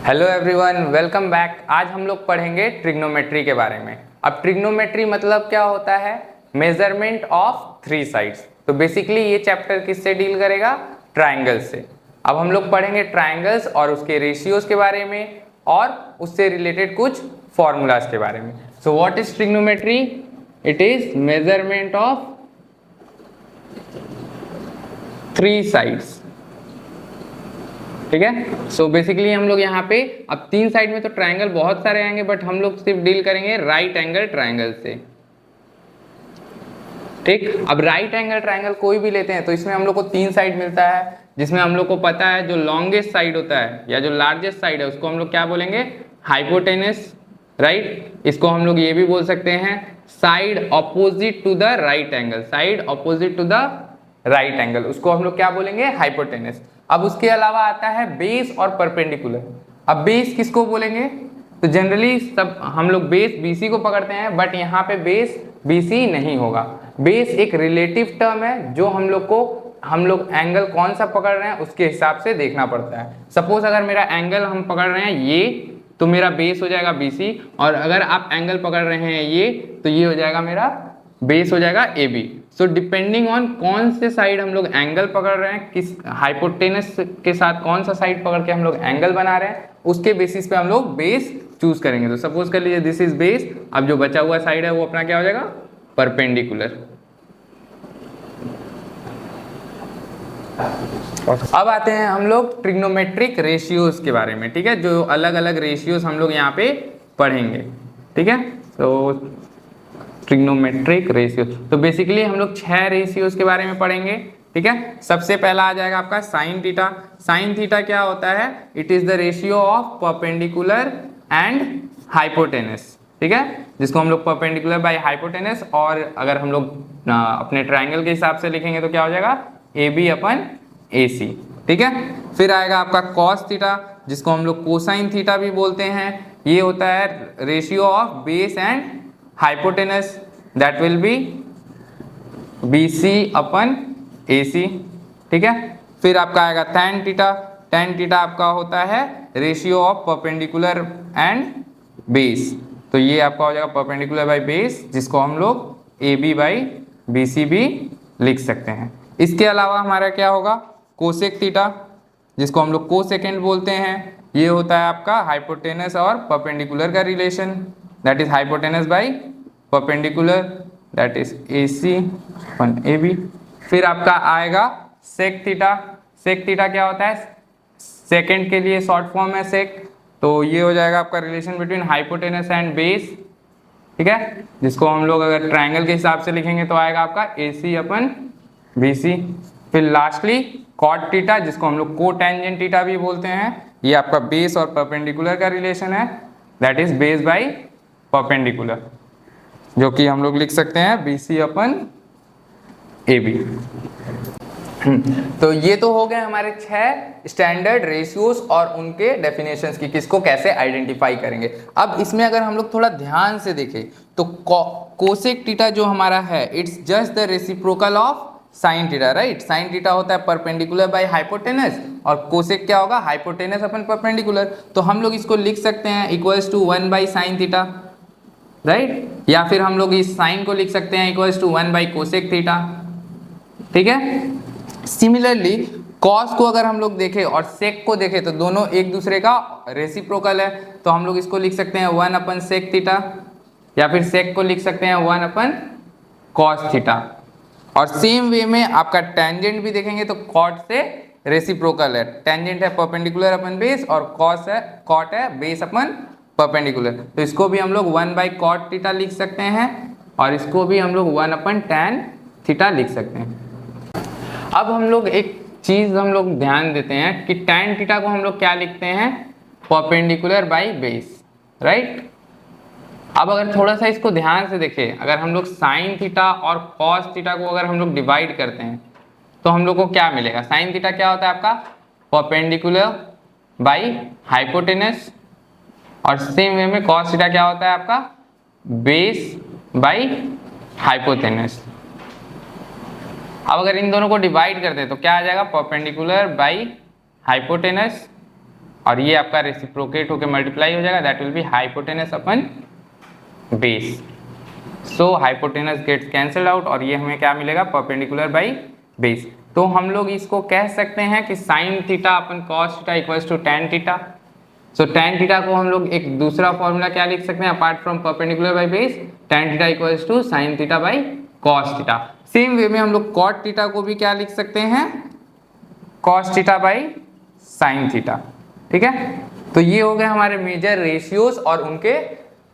Hello everyone, welcome back. आज हम लोग पढ़ेंगे ट्रिग्नोमेट्री के बारे में। अब ट्रिग्नोमेट्री मतलब क्या होता है? Measurement of three sides. तो बेसिकली ये चैप्टर किससे डील करेगा? ट्रायंगल्स से। अब हम लोग पढ़ेंगे ट्रायंगल्स और उसके रेशियोज के बारे में और उससे रिलेटेड कुछ फॉर्मूलाज के बारे में। So what is trigonometry? It is measurement of three sides. ठीक है। सो बेसिकली हम लोग यहाँ पे अब तीन साइड में तो ट्रायंगल बहुत सारे आएंगे, बट हम लोग सिर्फ डील करेंगे राइट एंगल ट्रायंगल से। ठीक। अब राइट एंगल ट्रायंगल कोई भी लेते हैं तो इसमें हम लोग को तीन साइड मिलता है, जिसमें हम लोग को पता है जो लॉन्गेस्ट साइड होता है या जो लार्जेस्ट साइड है उसको हम लोग क्या बोलेंगे? हाइपोटेनस। राइट। इसको हम लोग ये भी बोल सकते हैं side opposite to the right angle. Side opposite to the right angle, उसको हम लोग क्या बोलेंगे? हाइपोटेनस। अब उसके अलावा आता है बेस और परपेंडिकुलर। अब बेस किसको बोलेंगे? तो जनरली सब हम लोग बेस बीसी को पकड़ते हैं, बट यहाँ पे बेस बीसी नहीं होगा। बेस एक रिलेटिव टर्म है जो हम लोग एंगल कौन सा पकड़ रहे हैं उसके हिसाब से देखना पड़ता है। सपोज अगर मेरा एंगल हम पकड़ रहे हैं ये, तो मेरा बेस हो जाएगा बीसी, और अगर आप एंगल पकड़ रहे हैं ये, तो ये हो जाएगा मेरा बेस हो जाएगा A B. So depending on कौन से साइड हम लोग एंगल पकड़ रहे हैं, किस हाइपोटेनस के साथ कौन सा साइड पकड़ के हम लोग एंगल बना रहे हैं, उसके बेसिस पे हम लोग बेस चूज करेंगे। तो सपोज कर लीजिए दिस इज बेस। अब जो बचा हुआ साइड है वो अपना क्या हो जाएगा? परपेंडिकुलर। अब आते हैं हम लोग ट्रिग्नोमेट्रिक रेशियोज के बारे में। ठीक है, जो अलग अलग रेशियोज हम लोग यहाँ पे पढ़ेंगे। ठीक है। तो ट्रिग्नोमेट्रिक रेशियो, तो बेसिकली हम लोग 6 रेशियोज के बारे में पढ़ेंगे। ठीक है। सबसे पहला आ जाएगा आपका साइन थीटा। साइन थीटा क्या होता है? It is the ratio of perpendicular and hypotenuse. ठीक है, जिसको हम लोग परपेंडिकुलर बाय हाइपोटेनस, और अगर हम लोग अपने ट्रायंगल के हिसाब से लिखेंगे तो क्या हो जाएगा? ए बी अपन ए सी। ठीक है। फिर आएगा आपका कॉस थीटा, जिसको हम लोग कोसाइन थीटा भी बोलते हैं। ये होता है ratio of base and hypotenuse, that will be BC upon AC। ठीक है। फिर आपका आएगा tan थीटा। tan थीटा आपका होता है ratio of perpendicular and base. तो ये आपका हो जाएगा परपेंडिकुलर बाय बेस, जिसको हम लोग AB बाई BC भी लिख सकते हैं। इसके अलावा हमारा क्या होगा? कोसेक थीटा, जिसको हम लोग कोसेकेंड बोलते हैं। ये होता है आपका हाइपोटेनस और परपेंडिकुलर का relation, that is hypotenuse by perpendicular, that is AC upon AB। फिर आपका आएगा सेक थीटा। सेक थीटा क्या होता है? सेकेंड के लिए शॉर्ट फॉर्म है सेक। तो ये हो जाएगा आपका relation between hypotenuse and base. ठीक है, जिसको हम लोग अगर ट्रायंगल के हिसाब से लिखेंगे तो आएगा आपका AC अपन BC। फिर लास्टली कॉट थीटा, जिसको हम लोग कोटेंजेंट थीटा भी बोलते हैं। ये आपका बेस और परपेंडिकुलर का रिलेशन है, that is base by perpendicular, जो कि हम लोग लिख सकते हैं BC अपन AB। तो ये तो हो गए हमारे 6 स्टैंडर्ड रेशियोज और उनके डेफिनेशंस की किसको कैसे आइडेंटिफाई करेंगे। अब इसमें अगर हम लोग थोड़ा ध्यान से देखें तो कोसेक थीटा जो हमारा है, it's just the reciprocal of sine theta. Right. Sine theta होता है परपेंडिकुलर बाय हाइपोटेनस, और कोसेक क्या होगा? Hypotenuse upon perpendicular. तो हम लोग इसको लिख सकते हैं equals to 1 by sine theta. Right. या फिर हम लोग इस साइन को लिख सकते हैं equals to 1 by cosec theta. ठीक है। सिमिलरली कॉस को अगर हम लोग देखें और सेक को देखें तो दोनों एक दूसरे का रेसिप्रोकल है। तो हम लोग इसको लिख सकते हैं 1 अपन सेक थीटा, या फिर सेक को लिख सकते हैं 1 अपन कॉस थीटा। और सेम वे में आपका टेंजेंट भी देखेंगे तो कॉट से रेसिप्रोकल है। टेंजेंट है परपेंडिकुलर अपन बेस, और कॉट है बेस अपन परपेंडिकुलर। तो इसको भी हम लोग 1 बाई कॉट थीटा लिख सकते हैं, और इसको भी हम लोग 1 अपन टैन थीटा लिख सकते हैं। अब हम लोग एक चीज हम लोग ध्यान देते हैं कि टैन थीटा को हम लोग क्या लिखते हैं? Perpendicular by base. राइट। अब अगर थोड़ा सा इसको ध्यान से देखें, अगर हम लोग साइन थीटा और कॉस थीटा को अगर हम लोग डिवाइड करते हैं तो हम लोग को क्या मिलेगा? साइन थीटा क्या होता है आपका? परपेंडिकुलर बाई हाइपोटेनस, और सेम वे में कॉस थीटा क्या होता है आपका? Base by hypotenuse. अब अगर इन दोनों को डिवाइड करते हैं तो क्या आ जाएगा? परपेंडिकुलर बाई हाइपोटेनस और ये आपका रेसिप्रोकेट होकर मल्टीप्लाई हो जाएगा, that will be hypotenuse upon base. So hypotenuse gets cancel out और ये हमें क्या मिलेगा, परपेंडिकुलर बाई बेस। तो हम लोग इसको कह सकते हैं कि sine theta upon cos theta equals to tan theta. So tan theta को हम लोग एक दूसरा फॉर्मूला क्या लिख सकते हैं apart from perpendicular by base, tan theta equals to sine theta by cos theta. Same way में हम लोग कॉट थीटा को भी क्या लिख सकते हैं, cos theta by sine theta. ठीक है, तो ये हो गए हमारे मेजर रेशियोज और उनके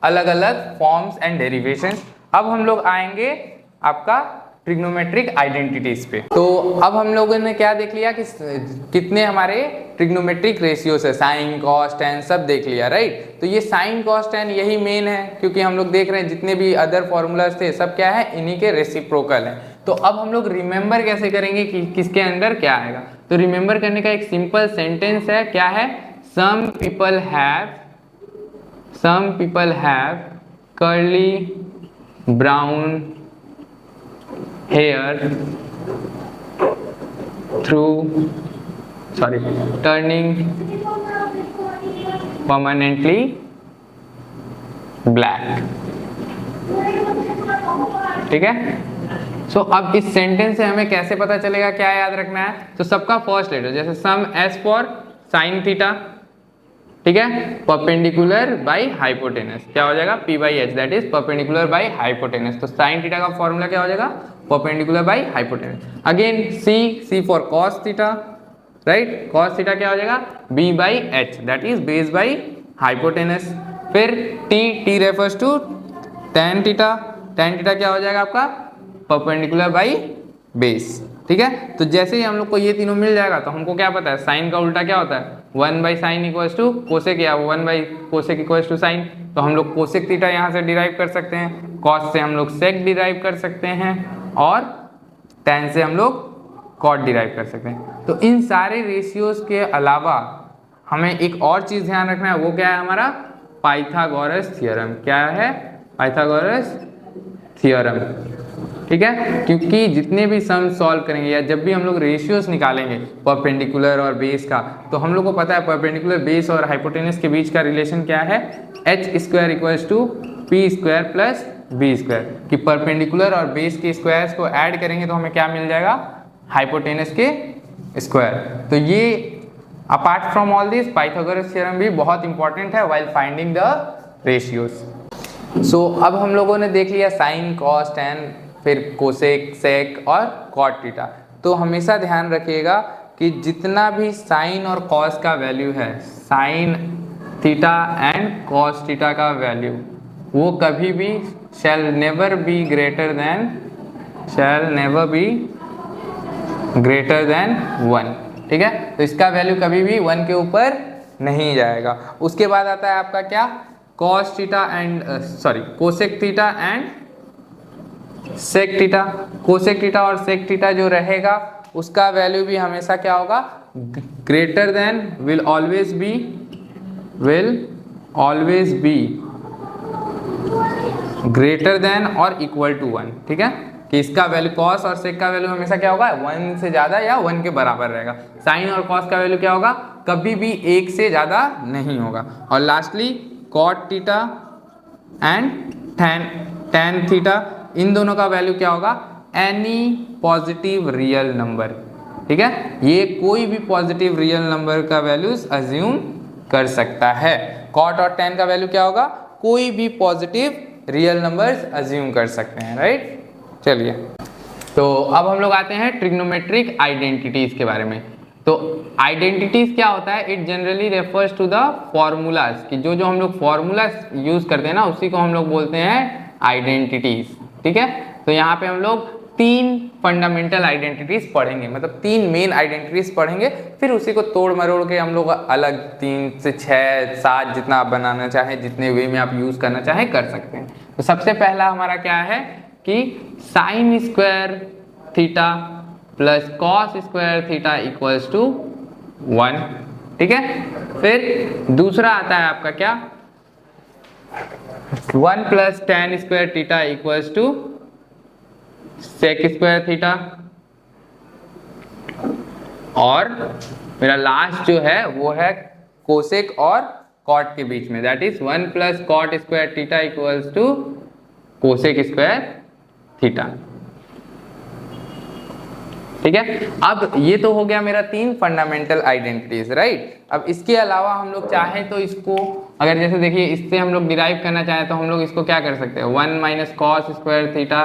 अलग अलग फॉर्म्स एंड डेरिवेशंस। अब हम लोग आएंगे आपका ट्रिग्नोमेट्रिक आइडेंटिटीज पे। तो अब हम लोगों ने क्या देख लिया कि कितने हमारे ट्रिग्नोमेट्रिक रेशियोज है, साइन कॉस टेन सब देख लिया, राइट। तो ये साइन कॉस टेन यही मेन है, क्योंकि हम लोग देख रहे हैं जितने भी अदर फॉर्मूलाज थे सब क्या है, इन्हीं के रेसिप्रोकल है। तो अब हम लोग रिमेंबर कैसे करेंगे कि किसके अंदर क्या आएगा। तो रिमेंबर करने का एक सिंपल सेंटेंस है, क्या है, some people have curly brown hair turning permanently black। ठीक है, सो अब इस सेंटेंस से हमें कैसे पता चलेगा, क्या याद रखना है। तो सबका फर्स्ट लेटर, जैसे some S for sine theta, ठीक है, परपेंडिकुलर बाई हाइपोटेनस क्या हो जाएगा, P by H, that is perpendicular by hypotenuse. तो साइन थीटा का फॉर्मूला क्या हो जाएगा, perpendicular by hypotenuse. Again C for cos theta, right, cos theta क्या हो जाएगा, B by H, that is base by hypotenuse. फिर T refers to tan theta, tan theta क्या हो जाएगा आपका, परपेंडिकुलर बाई बेस। ठीक है, तो जैसे ही हम लोग को ये तीनों मिल जाएगा तो हमको क्या पता है, साइन का उल्टा क्या होता है, 1 by sine equals to cosec, या 1 by cosec equals to sine. तो हम लोग कोसेक थीटा यहाँ से डिराइव कर सकते हैं, कॉस से हम लोग सेक डिराइव कर सकते हैं और टेन से हम लोग कॉट डिराइव कर सकते हैं। तो इन सारे रेशियोज के अलावा हमें एक और चीज़ ध्यान रखना है, वो क्या है हमारा पाइथागोरस थ्योरम। क्या है, पाइथागोरस थ्योरम। ठीक है, क्योंकि जितने भी सम सॉल्व करेंगे या जब भी हम लोग रेशियोज निकालेंगे परपेंडिकुलर और बेस का, तो हम लोग को पता है परपेंडिकुलर बेस और हाइपोटेनस के बीच का रिलेशन क्या है, H square equals to P square plus B square, कि परपेंडिकुलर और बेस के स्क्वायर्स को ऐड करेंगे तो हमें क्या मिल जाएगा, हाइपोटेनस के स्क्वायर। तो ये apart from all this Pythagoras theorem भी बहुत इंपॉर्टेंट है व्हाइल फाइंडिंग द रेशियोज। सो अब हम लोगों ने देख लिया साइन कॉस टेन, फिर कोसेक सेक और कॉट थीटा। तो हमेशा ध्यान रखिएगा कि जितना भी साइन और कॉस का वैल्यू है, sine theta and cos theta का वैल्यू, वो कभी भी शैल नेवर बी ग्रेटर देन 1। ठीक है, तो इसका वैल्यू कभी भी 1 के ऊपर नहीं जाएगा। उसके बाद आता है आपका क्या, cos theta and cosec theta and sec theta. Cosec theta और सेक थीटा जो रहेगा उसका वैल्यू भी हमेशा क्या होगा, greater than, will always be greater than और इक्वल टू 1। ठीक है, कि इसका वैल्यू कॉस और सेक का वैल्यू हमेशा क्या होगा, 1 से ज्यादा या 1 के बराबर रहेगा। साइन और कॉस का वैल्यू क्या होगा, कभी भी 1 से ज्यादा नहीं होगा। और lastly cot theta and tan theta, इन दोनों का वैल्यू क्या होगा, एनी पॉजिटिव रियल नंबर। ठीक है, ये कोई भी पॉजिटिव रियल नंबर का वैल्यूज अज्यूम कर सकता है। कॉट और टेन का वैल्यू क्या होगा, कोई भी पॉजिटिव रियल नंबर्स अज्यूम कर सकते हैं, राइट। चलिए, तो अब हम लोग आते हैं ट्रिग्नोमेट्रिक आइडेंटिटीज के बारे में। तो आइडेंटिटीज क्या होता है, it generally refers to the formulas, कि जो हम लोग फॉर्मूलाज यूज करते हैं ना, उसी को हम लोग बोलते हैं आइडेंटिटीज। ठीक है, तो यहाँ पे हम लोग 3 फंडामेंटल आइडेंटिटीज पढ़ेंगे, मतलब 3 मेन आइडेंटिटीज पढ़ेंगे, फिर उसी को तोड़ मरोड़ के हम लोग अलग 3 से 6 7 जितना आप बनाना चाहें, जितने वे में आप यूज करना चाहें कर सकते हैं। तो सबसे पहला हमारा क्या है कि sine square theta plus cos square theta equals to 1। ठीक है, फिर दूसरा आता है आपका क्या, 1 plus tan square theta equals to sec square theta. और मेरा लास्ट जो है वो है कोसेक और कॉट के बीच में, that is 1 plus cot square theta equals to cosec square theta. ठीक है, अब ये तो हो गया मेरा 3 फंडामेंटल आइडेंटिटीज, राइट। अब इसके अलावा हम लोग चाहें तो इसको, अगर जैसे देखिए इससे हम लोग डिराइव करना चाहें तो हम लोग इसको क्या कर सकते हैं, 1 minus cos square theta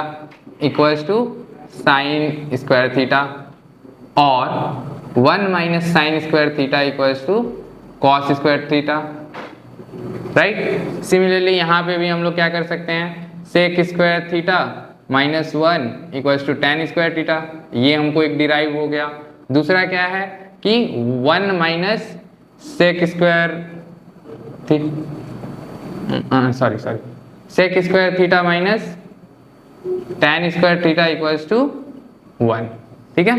equals to sine square theta, और 1 minus sine square theta equals to cos square theta, right. Similarly यहाँ पे भी हम लोग क्या कर सकते हैं, sec square theta minus 1 equals to tan square theta, ये हमको एक डिराइव हो गया। दूसरा क्या है कि 1 minus sec square sec square theta minus tan square theta equals to 1। ठीक है,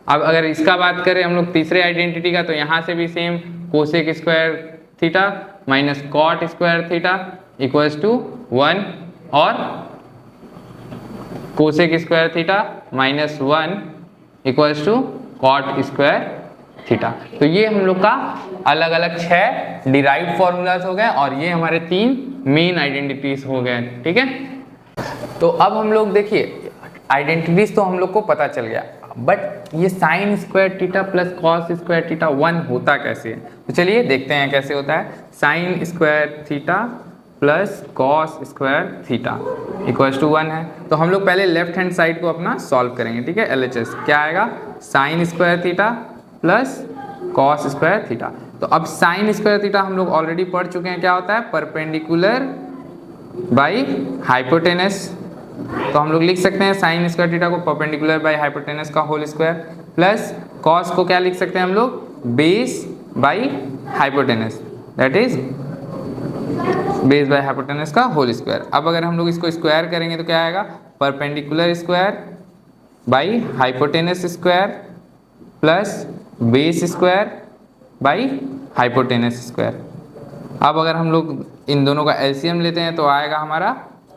अब अगर इसका बात करें हम लोग तीसरे आइडेंटिटी का, तो यहाँ से भी same cosec square theta minus cot square theta equals to 1, और cosec square theta minus 1 equals to cot square theta. तो ये हम लोग का अलग अलग 6 डिराइव फॉर्मूलाज हो गए, और ये हमारे 3 मेन आइडेंटिटीज हो गए। ठीक है, तो अब हम लोग देखिए आइडेंटिटीज तो हम लोग को पता चल गया, बट ये sign square theta plus cos square theta 1 होता कैसे है, तो चलिए देखते हैं कैसे होता है। Sine square theta plus cos square theta equals to 1 है, तो हम लोग पहले लेफ्ट हैंड साइड को अपना सॉल्व करेंगे। ठीक है, LHS क्या आएगा, sign square theta plus cos square theta. तो अब साइन स्क्वायर थीटा हम लोग ऑलरेडी पढ़ चुके हैं, क्या होता है, परपेंडिकुलर बाई हाइपोटेनस। तो हम लोग लिख सकते हैं साइन स्क्वायर थीटा को परपेंडिकुलर बाई हाइपोटेनस का होल स्क्वायर, प्लस कॉस को क्या लिख सकते हैं हम लोग, base by hypotenuse, that is base by hypotenuse का होल स्क्वायर। अब अगर हम लोग इसको स्क्वायर करेंगे तो क्या आएगा, perpendicular square by hypotenuse square plus base square by hypotenuse square. अब अगर हम लोग इन दोनों का एलसीएम लेते हैं तो आएगा हमारा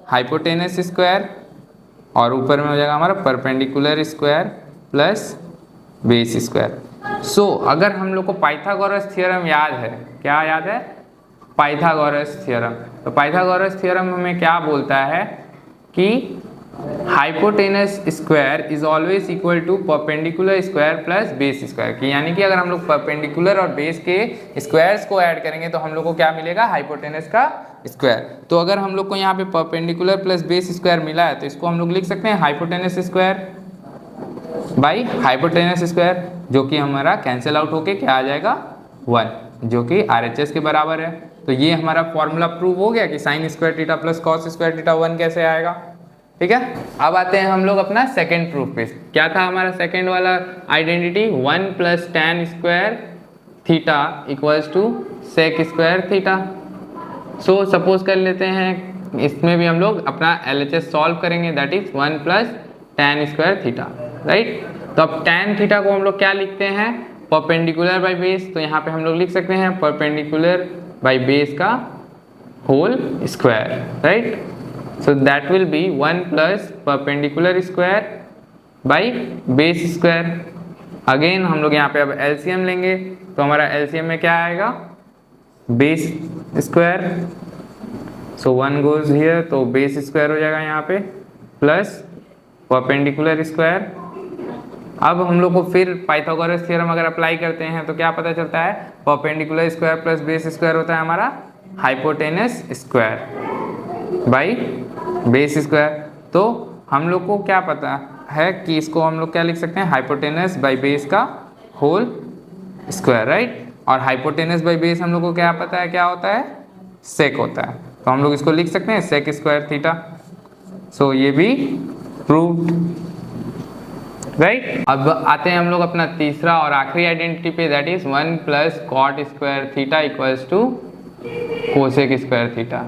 हाइपोटेनस स्क्वायर, और ऊपर में हो जाएगा हमारा perpendicular square plus base square. So अगर हम लोग को पाइथागोरस थ्योरम याद है, क्या याद है, पाइथागोरस थ्योरम। तो पाइथागोरस थ्योरम हमें क्या बोलता है कि hypotenuse square is always equal to perpendicular square plus base square, की यानी कि अगर हम लोग परपेंडिकुलर और बेस के स्क्वायर्स को ऐड करेंगे तो हम लोग को क्या मिलेगा, हाइपोटेनस का स्क्वायर। तो अगर हम लोग को यहाँ पे परपेंडिकुलर प्लस बेस स्क्वायर मिला है तो इसको हम लोग लिख सकते हैं hypotenuse square by hypotenuse square, जो कि हमारा कैंसिल आउट होके क्या आ जाएगा, 1, जो कि RHS के बराबर है। तो ये हमारा फॉर्मूला प्रूव हो गया कि sine square theta plus cos square theta 1 कैसे आएगा। ठीक है, अब आते हैं हम लोग अपना सेकंड प्रूफ पे। क्या था हमारा सेकंड वाला identity, 1 plus tan square theta equals to sec square theta. So suppose कर लेते हैं इसमें भी हम लोग अपना LHS सॉल्व करेंगे, that is 1 plus tan square theta, right. तो अब टैन थीटा को हम लोग क्या लिखते हैं, परपेंडिकुलर बाई बेस, तो यहाँ पे हम लोग लिख सकते हैं परपेंडिकुलर बाई बेस का whole square, right. So that will be 1 plus perpendicular square by base square. Again हम लोग यहाँ पे अब LCM लेंगे, तो हमारा LCM में क्या आएगा, base square, so 1 goes here, तो बेस स्क्वायर हो जाएगा यहाँ पे, प्लस परपेंडिकुलर स्क्वायर। अब हम लोग को फिर पाइथागोरस थ्योरम अगर अप्लाई करते हैं तो क्या पता चलता है, perpendicular square plus base square होता है हमारा hypotenuse square by base square. तो हम लोग को क्या पता है कि इसको हम लोग क्या लिख सकते हैं, हाइपोटेनस बाई बेस का होल स्क्वायर, राइट। और हाइपोटेनस बाई बेस हम लोग को क्या पता है, क्या होता है, सेक होता है, तो हम लोग इसको लिख सकते हैं सेक स्क्वायर थीटा। सो ये भी प्रूव्ड, राइट। अब आते हैं हम लोग अपना तीसरा और आखिरी आइडेंटिटी पे, that is 1 plus cot square theta equals to cosec square theta,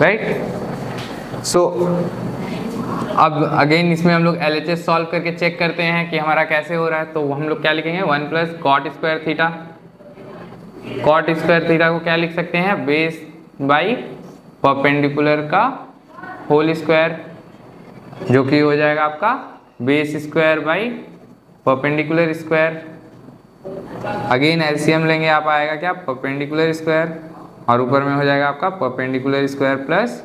right. So अब अगेन इसमें हम लोग LHS सॉल्व करके चेक करते हैं कि हमारा कैसे हो रहा है। तो हम लोग क्या लिखेंगे, 1 plus cot square theta, cot square theta को क्या लिख सकते हैं, बेस बाई परपेंडिकुलर का होल स्क्वायर, जो कि हो जाएगा आपका base square by perpendicular square, again LCM लेंगे, आप आएगा क्या, परपेंडिकुलर स्क्वायर, और ऊपर में हो जाएगा आपका perpendicular square plus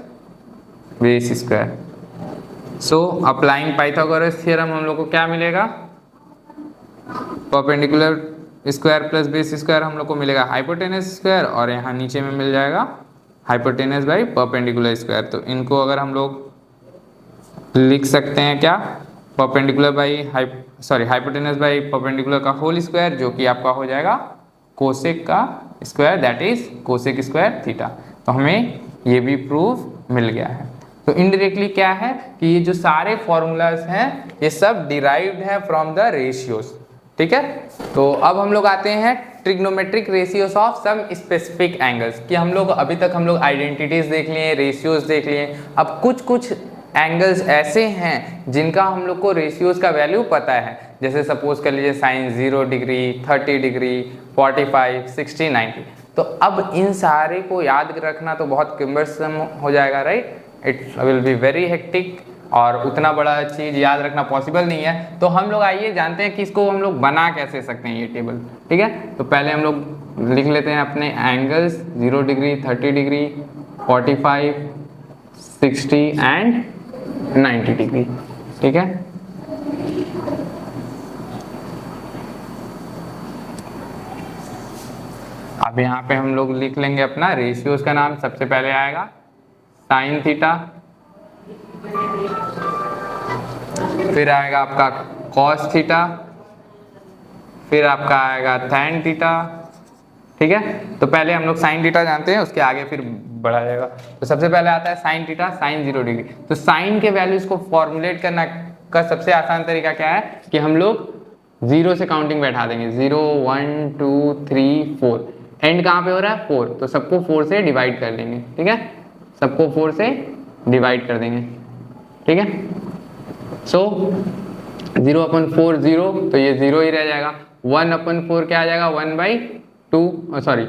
base square. So applying Pythagoras theorem हम लोग को क्या मिलेगा, perpendicular square plus base square हम लोग को मिलेगा हाइपोटेनस स्क्वायर, और यहाँ नीचे में मिल जाएगा हाइपोटेनस बाई परपेंडिकुलर स्क्वायर। तो इनको अगर हम लोग लिख सकते हैं क्या, perpendicular by hypotenuse by perpendicular का होल स्क्वायर, जो कि आपका हो जाएगा कोसेक का square, that is cosec square theta. तो हमें ये भी प्रूफ मिल गया है। तो इनडायरेक्टली क्या है कि ये जो सारे फॉर्मूलाज हैं ये सब डिराइव्ड है फ्रॉम द रेशियोज, ठीक है। तो अब हम लोग आते हैं trigonometric ratios of some specific angles, कि हम लोग अभी तक हम लोग आइडेंटिटीज देख लिए, रेशियोज देख लिए, अब कुछ कुछ एंगल्स ऐसे हैं जिनका हम लोग को रेशियोज का वैल्यू पता है। जैसे सपोज कर लीजिए साइन 0 डिग्री, 30 डिग्री, 45, 60, 90। तो अब इन सारे को याद रखना तो बहुत कम्बरसम हो जाएगा, right, it will be very hectic, और उतना बड़ा चीज़ याद रखना पॉसिबल नहीं है। तो हम लोग आइए जानते हैं कि इसको हम लोग बना कैसे सकते हैं ये टेबल, ठीक है। तो पहले हम लोग लिख लेते हैं अपने angles, 0 degree, 30 degree, 45, 60 and 90 degree, ठीक है। अब यहाँ पे हम लोग लिख लेंगे अपना रेशियोज का नाम। सबसे पहले आएगा साइन थीटा, फिर आएगा आपका कॉस थीटा, फिर आपका आएगा टैन थीटा, ठीक है। तो पहले हम लोग साइन थीटा जानते हैं, उसके आगे फिर बढ़ा जाएगा। तो सबसे पहले आता है साइन थीटा, साइन 0 डिग्री। तो साइन के वैल्यूज को फॉर्मुलेट करना का सबसे आसान तरीका क्या है कि हम लोग 0 से काउंटिंग बैठा देंगे, 0, 1, 2, 3, 4। एंड कहाँ पे हो रहा है, 4, तो सबको 4 से डिवाइड कर देंगे, ठीक है, सबको 4 से डिवाइड कर देंगे, ठीक है। सो 0/4 0, तो ये 0 ही रह जाएगा। 1/4 क्या आ जाएगा, 1/2, सॉरी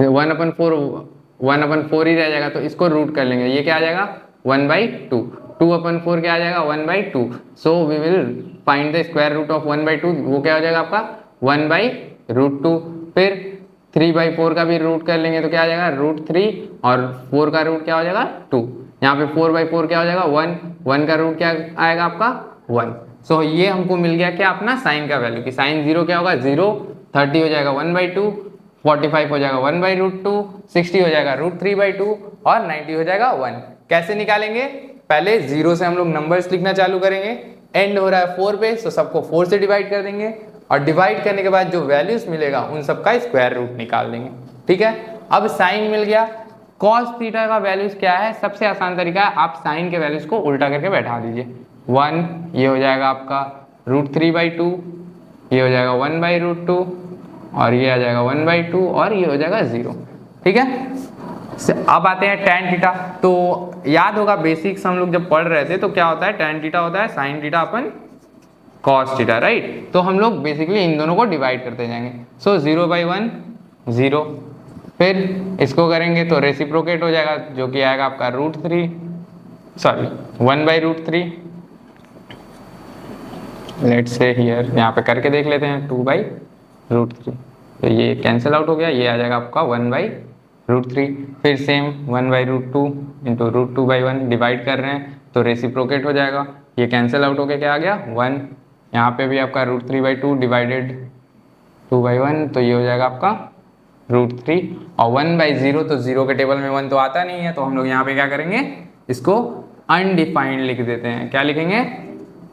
1/4 ही रह जाएगा, तो इसको रूट कर लेंगे, ये क्या आ जाएगा 1/2। 2/4 क्या आ जाएगा 1/2। So we will find the square root of 1/2, वो क्या हो जाएगा आपका 1/√2। फिर 3/4 का भी रूट कर लेंगे तो क्या आ जाएगा √3, और 4 का रूट क्या हो जाएगा 2। यहाँ पे 4/4 क्या हो जाएगा 1, 1 का रूट क्या आएगा आपका 1। सो ये हमको मिल गया क्या अपना साइन का वैल्यू, कि साइन 0 क्या होगा 0, 30 हो जाएगा 1/2, 45 हो जाएगा 1/√2, 60 हो जाएगा √3/2, और 90 हो जाएगा 1। कैसे निकालेंगे, पहले 0 से हम लोग नंबर्स लिखना चालू करेंगे, एंड हो रहा है 4 पे, तो सबको 4 से डिवाइड कर देंगे, और डिवाइड करने के बाद जो वैल्यूज मिलेगा उन सबका स्क्वायर रूट निकाल देंगे, ठीक है। अब साइन मिल गया, कॉस थीटा का वैल्यूज क्या है, सबसे आसान तरीका है आप साइन के वैल्यूज को उल्टा करके बैठा दीजिए। 1 ये हो जाएगा आपका √3/2, ये हो जाएगा 1/√2, और ये आ जाएगा 1/2, और ये हो जाएगा 0, ठीक है। अब आते हैं टैन थीटा। तो याद होगा बेसिक्स हम लोग जब पढ़ रहे थे तो क्या होता है, टैन थीटा होता है sign theta upon cos theta, right. तो हम लोग बेसिकली इन दोनों को डिवाइड करते जाएंगे। सो 0/1 0, फिर इसको करेंगे तो रेसिप्रोकेट हो जाएगा, जो कि आएगा आपका √3, सॉरी 1/√3। लेट्स से हियर यहाँ पे करके देख लेते हैं 2/√3, तो ये कैंसिल आउट हो गया, ये आ जाएगा आपका 1/√3। फिर सेम 1/√2 इंटू √2/1 डिवाइड कर रहे हैं तो रेसिप्रोकेट हो जाएगा, ये कैंसिल आउट हो गया, क्या आ गया 1। यहाँ पे भी आपका √3/2 डिवाइडेड 2/1, तो ये हो जाएगा आपका √3, और 1/0, तो 0 के टेबल में 1 तो आता नहीं है, तो हम लोग यहाँ पे क्या करेंगे, इसको अनडिफाइंड लिख देते हैं। क्या लिखेंगे,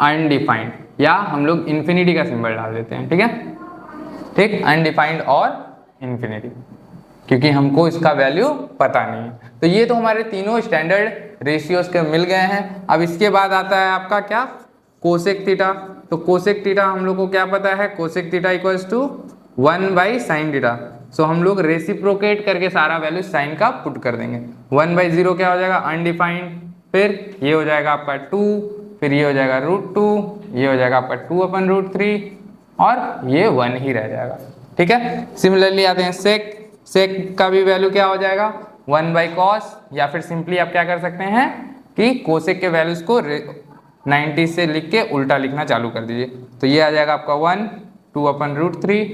अनडिफाइंड, या हम लोग इन्फिनिटी का सिंबल डाल देते हैं, ठीक है, ठीक, अनडिफाइंड और इन्फिनिटी, क्योंकि हमको इसका वैल्यू पता नहीं है। तो ये तो हमारे तीनों स्टैंडर्ड रेशियोज के मिल गए हैं। अब इसके बाद आता है आपका क्या, कोसेक थीटा। तो कोसेक थीटा हम लोग को क्या पता है, cosec theta equals to 1/sin theta. So हम लोग रेसिप्रोकेट करके सारा वैल्यू साइन का पुट कर देंगे। 1/0 क्या हो जाएगा अनडिफाइंड, फिर ये हो जाएगा आपका 2, फिर ये हो जाएगा √2, ये हो जाएगा आपका 2/√3, और ये 1 ही रह जाएगा, ठीक है। सिमिलरली आते हैं सेक। सेक का भी वैल्यू क्या हो जाएगा 1/cos, या फिर सिंपली आप क्या कर सकते हैं कि कोसेक के वैल्यूज को 90 से लिख के उल्टा लिखना चालू कर दीजिए। तो ये आ जाएगा आपका 1, 2/√3,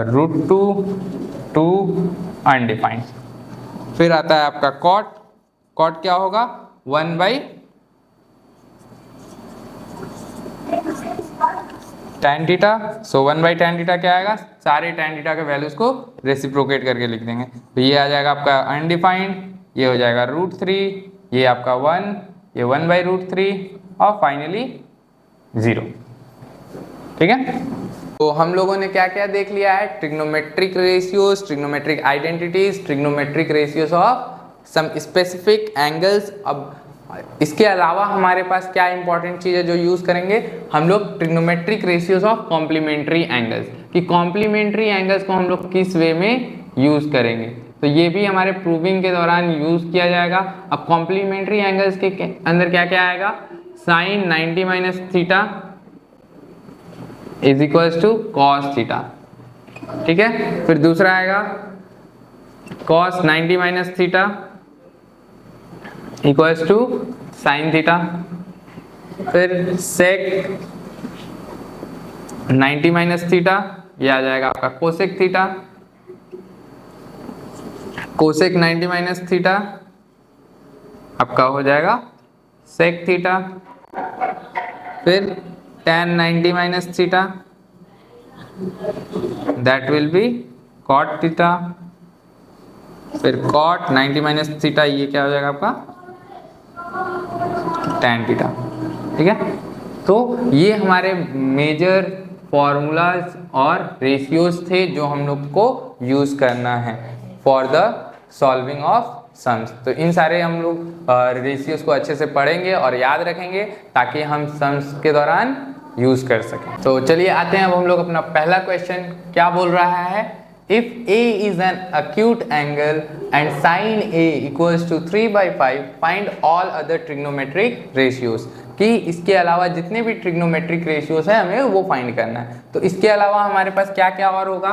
√2 टू अनडिफाइंड। फिर आता है आपका कॉट, कॉट क्या होगा 1/tan थीटा। सो 1/tan थीटा क्या आएगा, सारे tan थीटा के वैल्यूज को रेसिप्रोकेट करके लिख देंगे। तो ये आ जाएगा आपका अनडिफाइंड, ये हो जाएगा √3, ये आपका 1, ये 1/√3 और फाइनली 0। ठीक है, तो हम लोगों ने क्या क्या देख लिया है, trigonometric ratios, trigonometric identities, trigonometric ratios of some specific angles. अब इसके अलावा हमारे पास क्या इंपॉर्टेंट चीज़ है जो यूज़ करेंगे हम लोग, trigonometric ratios of complementary angles, कि कॉम्प्लीमेंट्री एंगल्स को हम लोग किस वे में यूज़ करेंगे। तो ये भी हमारे प्रूविंग के दौरान यूज़ किया जाएगा। अब कॉम्प्लीमेंट्री एंगल्स के अंदर क्या क्या आएगा, sine 90 - theta is equals to cos theta. ठीक है, फिर दूसरा आएगा cos 90 - theta equals to sine theta. फिर सेक 90 - थीटा, ये आ जाएगा आपका कोसेक थीटा। कोसेक 90 - थीटा आपका हो जाएगा सेक थीटा। फिर tan 90 - theta that will be cot theta. फिर कॉट 90 - थीटा, ये क्या हो जाएगा आपका tan थीटा। ठीक है, तो ये हमारे मेजर फॉर्मूलाज और रेशियोज थे जो हम लोग को यूज करना है for the solving of sums. तो इन सारे हम लोग रेशियोज को अच्छे से पढ़ेंगे और याद रखेंगे ताकि हम सम्स के दौरान यूज कर सकें। तो चलिए आते हैं अब हम लोग अपना पहला क्वेश्चन क्या बोल रहा है, if A is an acute angle and sin A equals to 3/5 find all other trigonometric ratios। कि इसके अलावा जितने भी ट्रिग्नोमेट्रिक रेशियोज है हमें वो फाइंड करना है। तो इसके अलावा हमारे पास क्या क्या और होगा,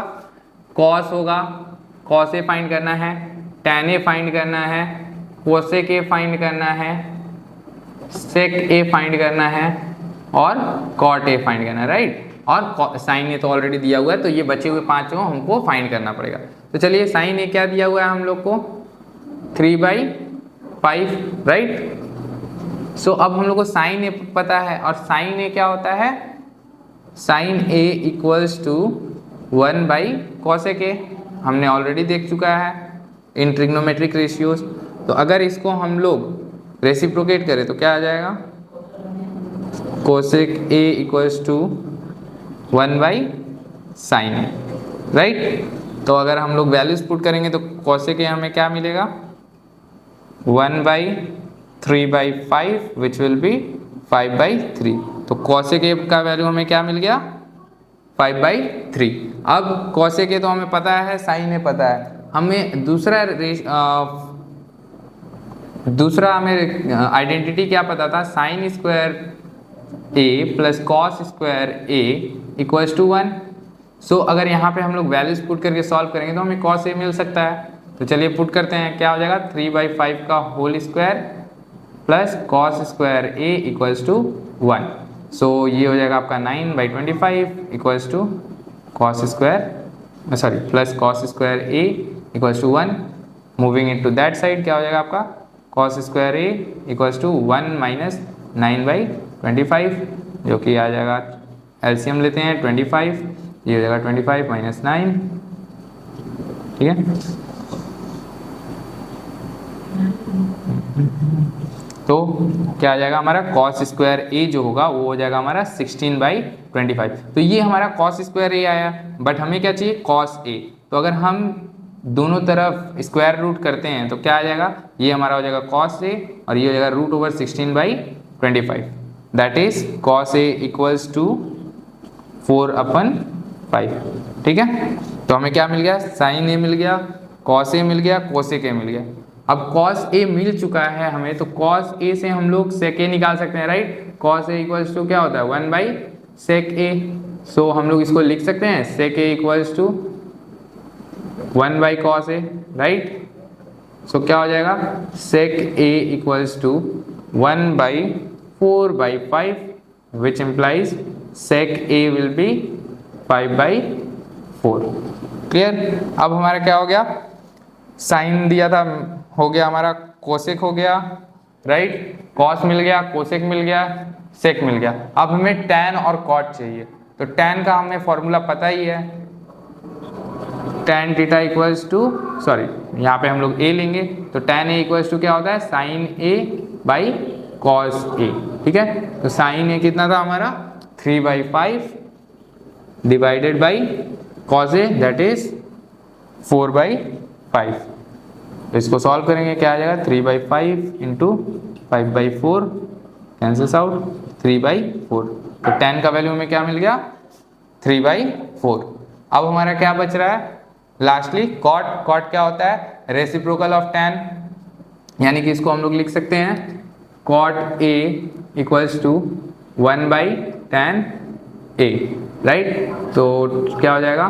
कॉस होगा, कॉस ए फाइंड करना है, tan ए फाइंड करना है, कोसेक ए फाइंड करना है, सेक ए फाइंड करना है और कॉट ए फाइंड करना है, राइट। और साइन ए तो ऑलरेडी दिया हुआ है, तो ये बचे हुए पांचों हमको फाइंड करना पड़ेगा। तो चलिए साइन ए क्या दिया हुआ है हम लोग को 3/5, राइट। सो अब हम लोग को साइन ए पता है और साइन ए क्या होता है, sine A equals to 1/cosec ए, हमने ऑलरेडी देख चुका है इन ट्रिग्नोमेट्रिक रेशियोज। तो अगर इसको हम लोग रेसिप्रोकेट करें तो क्या आ जाएगा, cosec A equals to 1/sin A, right. तो अगर हम लोग वैल्यूज पुट करेंगे तो cosec A हमें क्या मिलेगा 1/3/5 विच विल बी 5/3। तो cosec A का वैल्यू हमें क्या मिल गया 5/3। अब cosec A तो हमें पता है, sin A पता है, हमें दूसरा हमें आइडेंटिटी क्या पता था, sine square A plus cos square A equals to 1। So अगर यहाँ पे हम लोग वैल्यूज पुट करके सॉल्व करेंगे तो हमें कॉस ए मिल सकता है। तो चलिए पुट करते हैं, क्या हो जाएगा 3/5 का whole square plus cos square A equals to 1। सो ये हो जाएगा आपका 9/25 इक्वल्स to cos square sorry plus cos square A equals to 1। Moving into that side क्या हो जाएगा आपका cos square A equals to 1 minus 9/25, जो कि आ जाएगा एलसीएम लेते हैं 25, ये हो जाएगा 25 माइनस 9। ठीक है, तो क्या आ जाएगा हमारा कॉस स्क्वायर ए जो होगा वो हो जाएगा हमारा 16/25। तो ये हमारा कॉस स्क्वायर ए आया, बट हमें क्या चाहिए कॉस ए। तो अगर हम दोनों तरफ स्क्वायर रूट करते हैं तो क्या आ जाएगा, ये हमारा हो जाएगा कॉस ए और ये हो जाएगा √16/25, that is cos A equals to 4/5। ठीक है, तो हमें क्या मिल गया, साइन ए मिल गया, कॉस ए मिल गया, कोसेक ए मिल गया। अब कॉस ए मिल चुका है हमें, तो कॉस ए से हम लोग सेक ए निकाल सकते हैं, right. Cos A equals to क्या होता है 1/sec ए। सो हम लोग इसको लिख सकते हैं sec A equals to 1/cos A, right. So क्या हो जाएगा sec A equals to 1/4/5 which implies sec a will be 5/4। Clear. अब हमारा क्या हो गया, साइन दिया था, हो गया हमारा कोसेक हो गया, राइट, कॉस मिल गया, कोसेक मिल गया, सेक मिल गया। अब हमें tan और कॉट चाहिए, तो tan का हमें फॉर्मूला पता ही है, tan theta equals to, sorry यहाँ पे हम लोग a लेंगे, तो tan a इक्वल्स टू क्या होता है, sine a by cos a। ठीक है, तो साइन a कितना था हमारा 3/5 divided by cos a that is 4/5। तो इसको सॉल्व करेंगे, क्या आ जाएगा 3/5 इंटू 5/4 कैंसल्स आउट 3/4। तो tan का वैल्यू हमें क्या मिल गया 3/4। अब हमारा क्या बच रहा है लास्टली कॉट। कॉट क्या होता है, रेसिप्रोकल ऑफ tan, यानी कि इसको हम लोग लिख सकते हैं cot a equals to 1/tan a, right. तो क्या हो जाएगा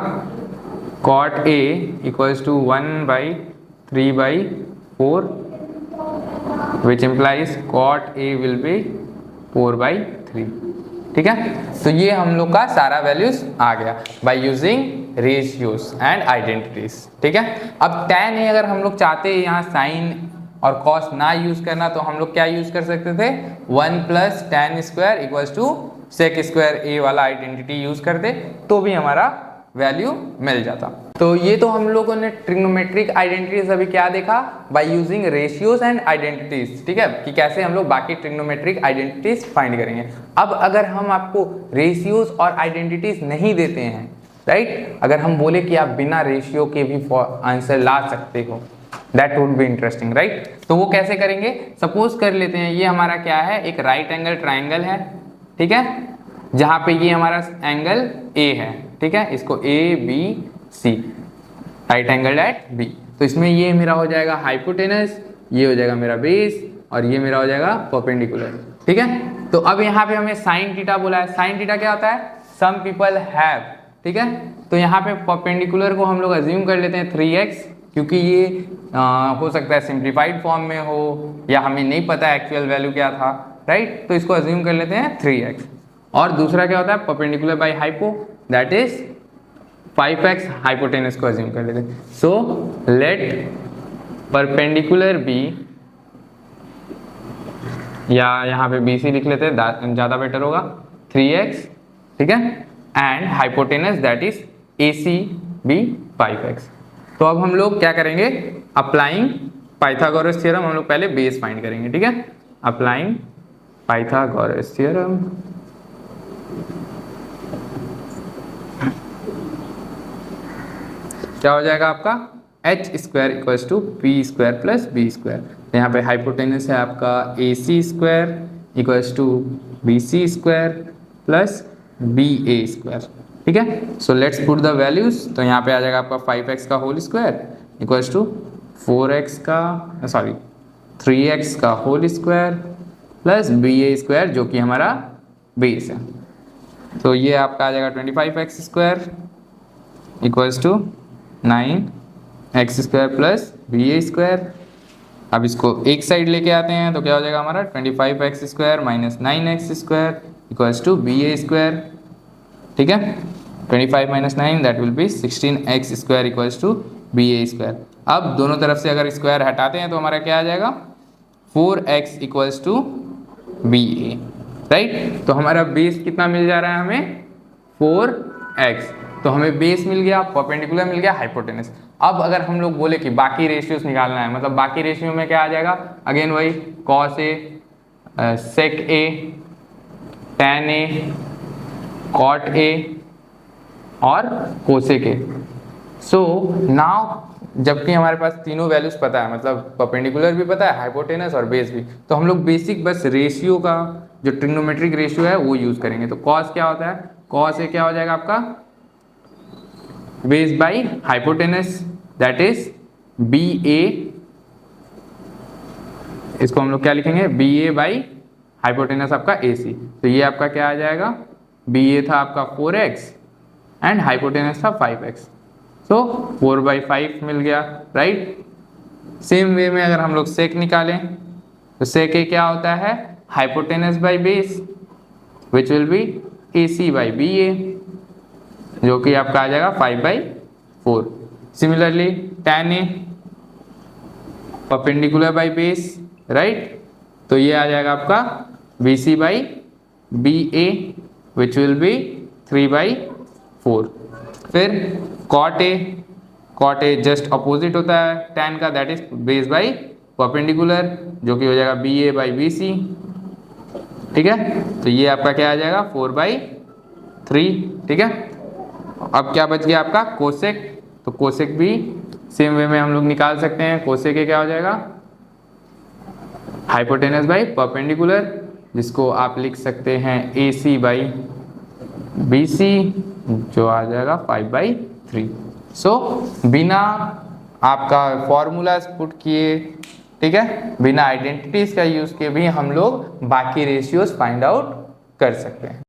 cot a equals to 1/3/4 which implies cot a will be 4/3। ठीक है, तो ये हम लोग का सारा वैल्यूज आ गया by using ratios and identities. ठीक है, अब tan a अगर हम लोग चाहते हैं यहाँ साइन और कॉस ना यूज करना, तो हम लोग क्या यूज कर सकते थे 1 + tan square equals to sec square a वाला आइडेंटिटी यूज करते तो भी हमारा वैल्यू मिल जाता। तो ये तो हम लोगों ने ट्रिग्नोमेट्रिक आइडेंटिटीज अभी क्या देखा by using ratios and identities. ठीक है, कि कैसे हम लोग बाकी ट्रिग्नोमेट्रिक आइडेंटिटीज फाइंड करेंगे। अब अगर हम आपको रेशियोज और आइडेंटिटीज नहीं देते हैं, राइट, अगर हम बोले कि आप बिना रेशियो के भी आंसर ला सकते हो, that would be interesting, right. तो वो कैसे करेंगे, सपोज कर लेते हैं ये हमारा क्या है, एक राइट एंगल ट्राइंगल है, ठीक है, जहां पे ये हमारा एंगल A है, ठीक है, इसको ABC, right angle at B। तो इसमें ये मेरा हो जाएगा हाइपोटेनस, ये हो जाएगा मेरा बेस, और ये मेरा हो जाएगा परपेंडिकुलर। ठीक है, तो अब यहाँ पे हमें साइन थीटा बोला है। साइन थीटा क्या होता है, सम पीपल हैव। ठीक है, तो यहाँ पे परपेंडिकुलर को हम लोग अज्यूम कर लेते हैं 3x, क्योंकि ये हो सकता है सिंप्लीफाइड फॉर्म में हो, या हमें नहीं पता एक्चुअल वैल्यू क्या था, राइट, तो इसको अज्यूम कर लेते हैं 3x। और दूसरा क्या होता है perpendicular bye hypo, that is 5x, hypotenuse को अज्यूम कर लेते हैं। सो लेट परपेंडिकुलर बी, या यहाँ पे BC लिख लेते हैं ज़्यादा बेटर होगा, 3x, ठीक है, and hypotenuse that is AC be 5x। तो अब हम लोग क्या करेंगे, अप्लाइंग पाइथागोरस थ्योरम, हम लोग पहले बेस फाइंड करेंगे। ठीक है, अप्लाइंग पाइथागोरस थ्योरम, क्या हो जाएगा आपका h² equals to p² plus b²। यहाँ पे हाइपोटेनस है आपका AC² equals to BC² plus BA²। ठीक है, so let's put the values. तो यहाँ पे आ जाएगा आपका 5x का whole square equals to 4x का, सॉरी 3x का होल स्क्वायर प्लस BA² जो कि हमारा बेस है। तो ये आपका आ जाएगा 25x² equals to 9x² plus BA²। अब इसको एक साइड लेके आते हैं तो क्या हो जाएगा हमारा 25x² minus 9x² equals to BA²। ठीक है, 25 minus 9 that will be 16x² equals to BA²। अब दोनों तरफ से अगर स्क्वायर हटाते हैं तो हमारा क्या आ जाएगा 4x equals to BA, right. तो हमारा बेस कितना मिल जा रहा है हमें 4x, तो हमें बेस मिल गया, परपेंडिकुलर मिल गया, हाइपोटेनस। अब अगर हम लोग बोले कि बाकी रेशियोज निकालना है, मतलब बाकी रेशियो में क्या आ जाएगा, अगेन वही cos A, sec A, tan A, cot A और cosec A। सो नाउ जबकि हमारे पास तीनों वैल्यूज पता है, मतलब परपेंडिकुलर भी पता है, हाइपोटेनस और बेस भी, तो हम लोग बेसिक बस रेशियो का जो ट्रिग्नोमेट्रिक रेशियो है वो यूज करेंगे। तो cos क्या होता है, cos A क्या हो जाएगा आपका base by hypotenuse that is BA, इसको हम लोग क्या लिखेंगे BA बाई हाइपोटेनस आपका AC। तो ये आपका क्या आ जाएगा, BA था आपका 4x एंड हाइपोटेनस था 5x, सो 4/5 मिल गया, राइट। सेम वे में अगर हम लोग सेक निकालें तो सेक A क्या होता है hypotenuse by base which will be A C by B A, जो कि आपका आ जाएगा 5/4। Similarly tan A perpendicular by base, right, तो ये आ जाएगा आपका B C by B A which will be 3/4। फिर कॉट ए जस्ट अपोजिट होता है tan का, that is base by perpendicular, जो कि हो जाएगा B A by B C, ठीक है। तो ये आपका क्या आ जाएगा 4/3, ठीक है। अब क्या बच गया आपका कोसेक, तो कोसेक भी सेम वे में हम लोग निकाल सकते हैं। कोसेक क्या हो जाएगा हाइपोटेनस बाई परपेंडिकुलर, जिसको आप लिख सकते हैं ए सी बाई बी सी, जो आ जाएगा 5/3। सो बिना आपका फॉर्मूलाज पुट किए, ठीक है, बिना आइडेंटिटीज का यूज किए भी हम लोग बाकी रेशियोज फाइंड आउट कर सकते हैं।